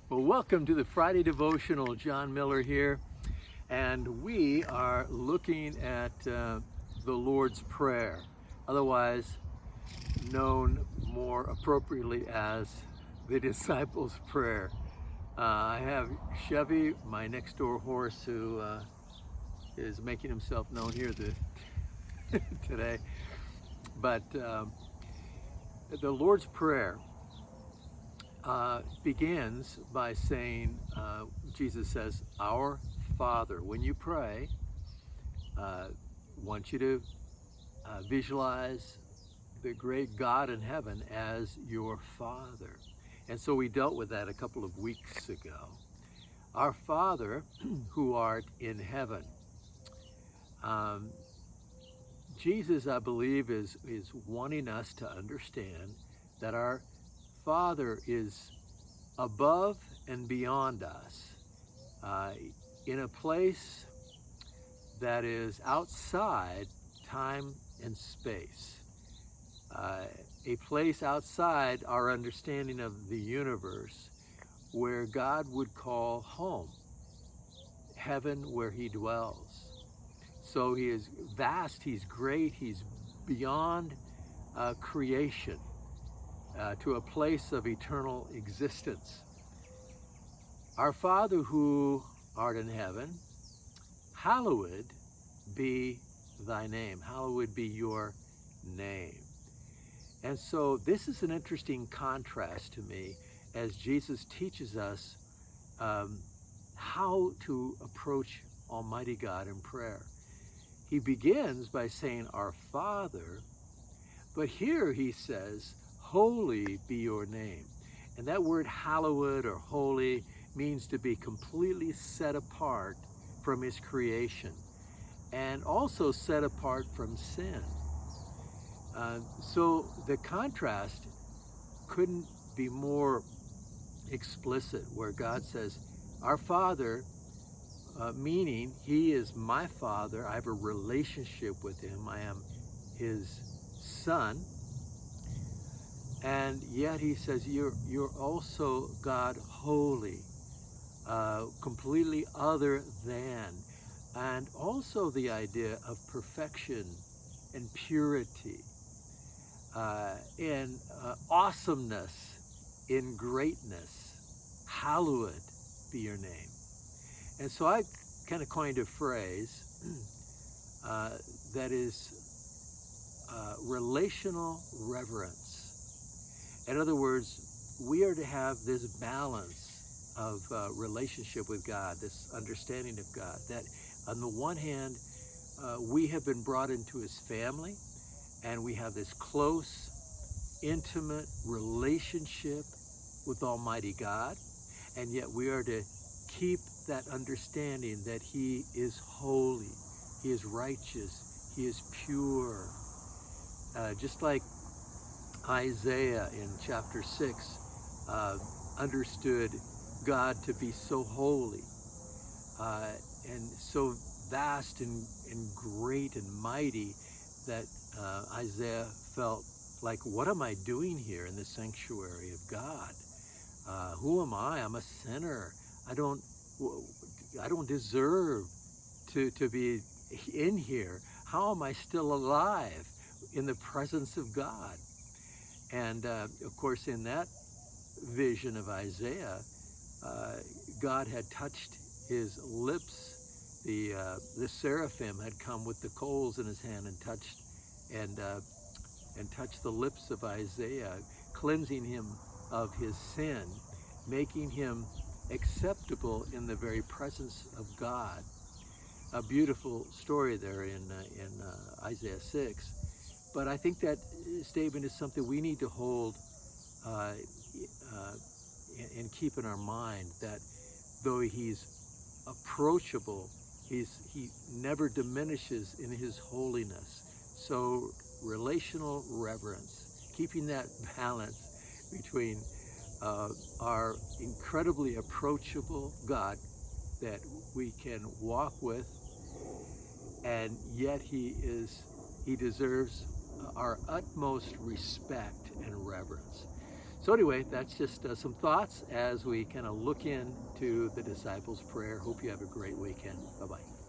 Well, welcome to the Friday Devotional. John Miller here, and we are looking at the Lord's Prayer, otherwise known more appropriately as the Disciples' Prayer. I have Chevy, my next door horse, who is making himself known here today. But the Lord's Prayer begins by saying, Jesus says, "Our Father." When you pray, I want you to visualize the great God in heaven as your Father. And so we dealt with that a couple of weeks ago. Our Father, who art in heaven. Jesus, I believe, is wanting us to understand that our Father is above and beyond us, in a place that is outside time and space, a place outside our understanding of the universe, where God would call home, heaven where he dwells. So he is vast, he's great, he's beyond creation, to a place of eternal existence. Our Father who art in heaven, hallowed be thy name. Hallowed be your name. And so this is an interesting contrast to me as Jesus teaches us how to approach Almighty God in prayer. He begins by saying, "Our Father," but here he says, "Holy be your name." And that word hallowed or holy means to be completely set apart from his creation and also set apart from sin. So the contrast couldn't be more explicit, where God says, "Our Father," meaning he is my Father. I have a relationship with him. I am his son. And yet he says, you're also, God, holy, completely other than. And also the idea of perfection and purity, in awesomeness, in greatness. Hallowed be your name. And so I kind of coined a phrase that is relational reverence. In other words, we are to have this balance of relationship with God, this understanding of God, that on the one hand, we have been brought into his family, and we have this close, intimate relationship with Almighty God, and yet we are to keep that understanding that he is holy, he is righteous, he is pure. Just like Isaiah in chapter 6 understood God to be so holy and so vast and great and mighty that Isaiah felt like, what am I doing here in the sanctuary of God? Who am I? I'm a sinner. I don't deserve to be in here. How am I still alive in the presence of God? And of course, in that vision of Isaiah, God had touched his lips. The seraphim had come with the coals in his hand and touched the lips of Isaiah, cleansing him of his sin, making him acceptable in the very presence of God. A beautiful story there in Isaiah 6. But I think that statement is something we need to hold and keep in our mind, that though he's approachable, he never diminishes in his holiness. So relational reverence, keeping that balance between our incredibly approachable God that we can walk with, and yet he deserves our utmost respect and reverence. So anyway, that's just some thoughts as we kind of look into the disciples' prayer. Hope you have a great weekend. Bye-bye.